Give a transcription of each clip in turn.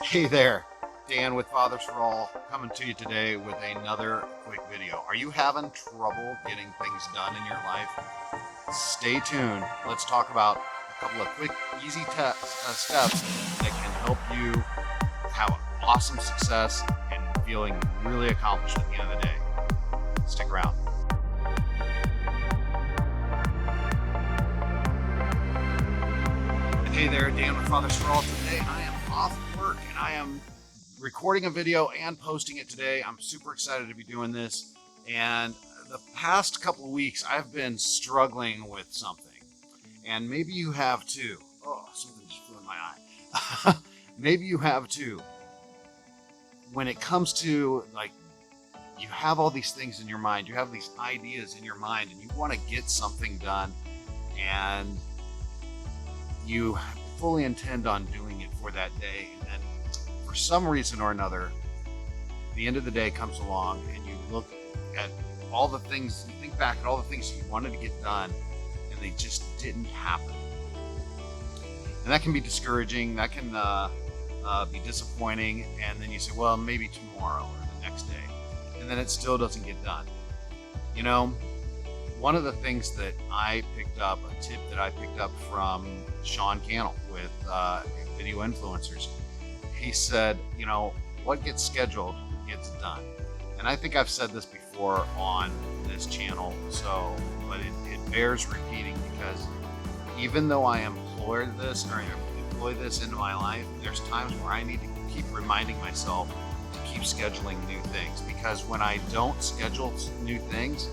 Hey there, Dan with Fathers for All coming to you today with another quick video. Are you having trouble getting things done in your life? Stay tuned. Let's talk about a couple of quick, easy steps that can help you have awesome success and feeling really accomplished at the end of the day. Stick around. Hey there, Dan with Fathers for All. Today I am off work and I am recording a video and posting it today. I'm super excited to be doing this. And the past couple of weeks I've been struggling with something. And maybe you have too. Oh, something just flew in my eye. Maybe you have too. When it comes to like, you have all these things in your mind, you have these ideas in your mind, and you want to get something done, and you fully intend on doing it for that day, and then for some reason or another, the end of the day comes along and you look at all the things, you think back at all the things you wanted to get done and they just didn't happen. And that can be discouraging, that can be disappointing, and then you say, well, maybe tomorrow or the next day, and then it still doesn't get done. You know, one of the things that I picked up, a tip that I picked up from Sean Cannell with Video Influencers, he said, you know, what gets scheduled gets done. And I think I've said this before on this channel, but it bears repeating, because even though I employ this into my life, there's times where I need to keep reminding myself to keep scheduling new things, because when I don't schedule new things,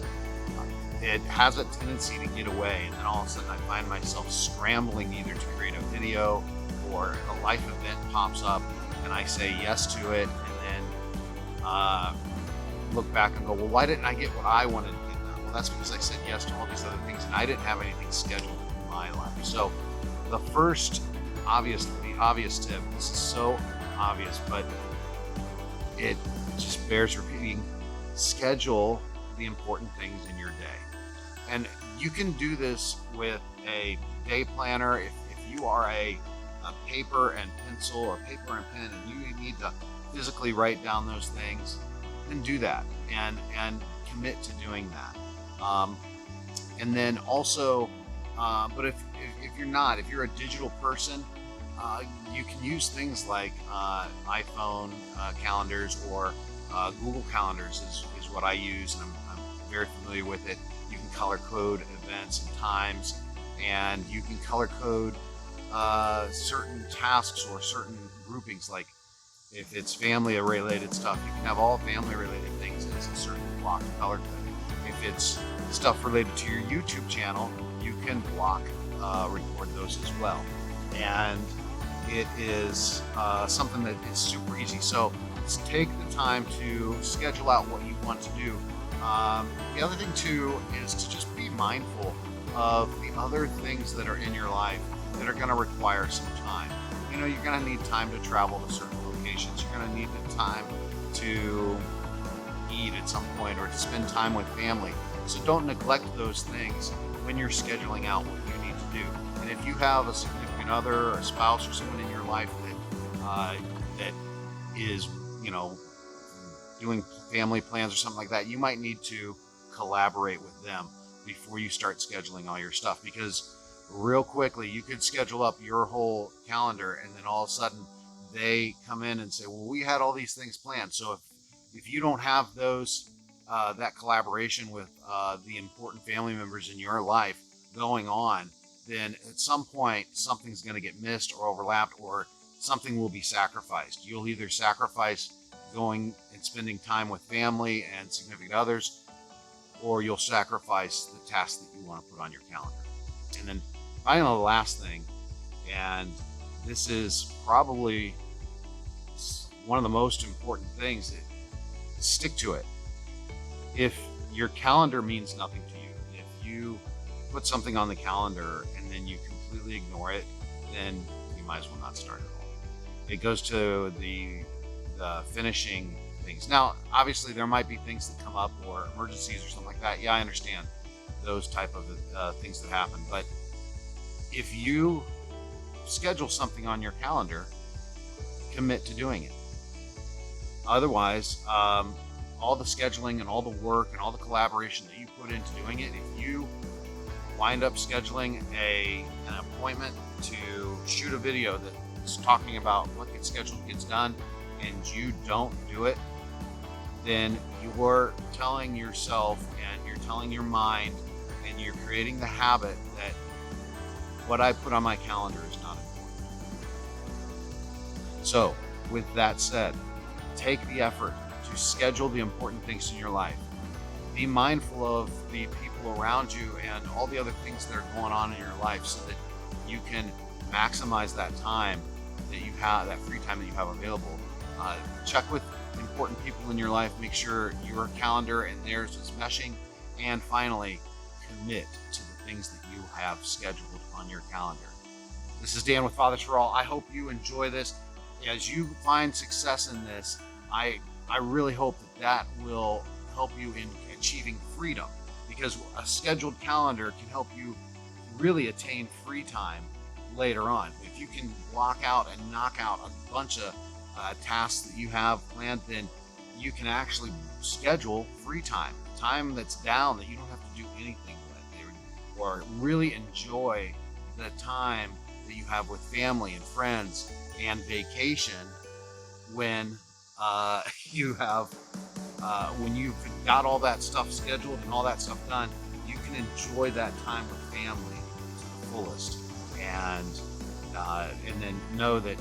it has a tendency to get away, and then all of a sudden I find myself scrambling either to create a video or a life event pops up and I say yes to it, and then look back and go, well, why didn't I get what I wanted to get done? Well, that's because I said yes to all these other things and I didn't have anything scheduled in my life. So the first obvious tip, this is so obvious, but it just bears repeating: schedule the important things in your day. And you can do this with a day planner. If you are a paper and pencil or paper and pen, and you need to physically write down those things, then do that and commit to doing that. And then also, but if you're not, if you're a digital person, you can use things like iPhone calendars, or Google calendars is what I use, and I'm very familiar with it. You can color code events and times, and you can color code certain tasks or certain groupings. Like if it's family related stuff, you can have all family related things as a certain block of color code. If it's stuff related to your YouTube channel, you can record those as well. And it is something that is super easy. So just take the time to schedule out what you want to do. The other thing too is to just be mindful of the other things that are in your life that are going to require some time. You know, you're going to need time to travel to certain locations. You're going to need the time to eat at some point, or to spend time with family. So don't neglect those things when you're scheduling out what you need to do. And if you have a significant other or a spouse or someone in your life that is, you know, doing family plans or something like that, you might need to collaborate with them before you start scheduling all your stuff, because real quickly you could schedule up your whole calendar and then all of a sudden they come in and say, well, we had all these things planned. So if you don't have those that collaboration with the important family members in your life going on, then at some point something's going to get missed or overlapped, or something will be sacrificed. You'll either sacrifice going and spending time with family and significant others, or you'll sacrifice the tasks that you want to put on your calendar. And then finally, the last thing, and this is probably one of the most important things, stick to it. If your calendar means nothing to you, if you put something on the calendar and then you completely ignore it, then you might as well not start at all. It goes to the finishing things. Now, obviously, there might be things that come up or emergencies or something like that. Yeah, I understand those type of things that happen. But if you schedule something on your calendar, commit to doing it. Otherwise, all the scheduling and all the work and all the collaboration that you put into doing it, if you wind up scheduling an appointment to shoot a video that's talking about what gets scheduled gets done, and you don't do it, then you're telling yourself and you're telling your mind and you're creating the habit that what I put on my calendar is not important. So, with that said, take the effort to schedule the important things in your life. Be mindful of the people around you and all the other things that are going on in your life so that you can maximize that time that you have, that free time that you have available. Check with important people in your life, make sure your calendar and theirs is meshing, and finally, commit to the things that you have scheduled on your calendar. This is Dan with Fathers for All. I hope you enjoy this. As you find success in this, I really hope that will help you in achieving freedom, because a scheduled calendar can help you really attain free time later on. If you can block out and knock out a bunch of tasks that you have planned, then you can actually schedule free time that's down that you don't have to do anything with, or really enjoy the time that you have with family and friends and vacation when when you've got all that stuff scheduled and all that stuff done. You can enjoy that time with family to the fullest, and then know that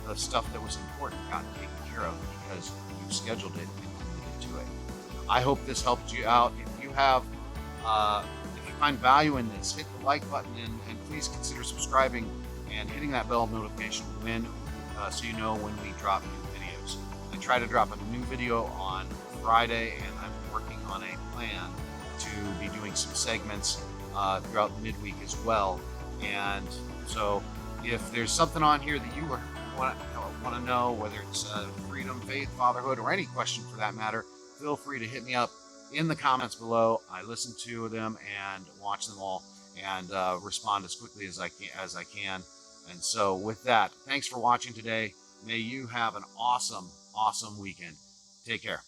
the stuff that was important got taken care of because you scheduled it and committed to it. I hope this helped you out. If you find value in this, hit the like button and please consider subscribing and hitting that bell notification so you know when we drop new videos. I try to drop a new video on Friday, and I'm working on a plan to be doing some segments throughout the midweek as well. And so if there's something on here that you want to know, whether it's freedom, faith, fatherhood, or any question for that matter, feel free to hit me up in the comments below. I listen to them and watch them all and respond as quickly as I can. And so with that, thanks for watching today. May you have an awesome weekend. Take care.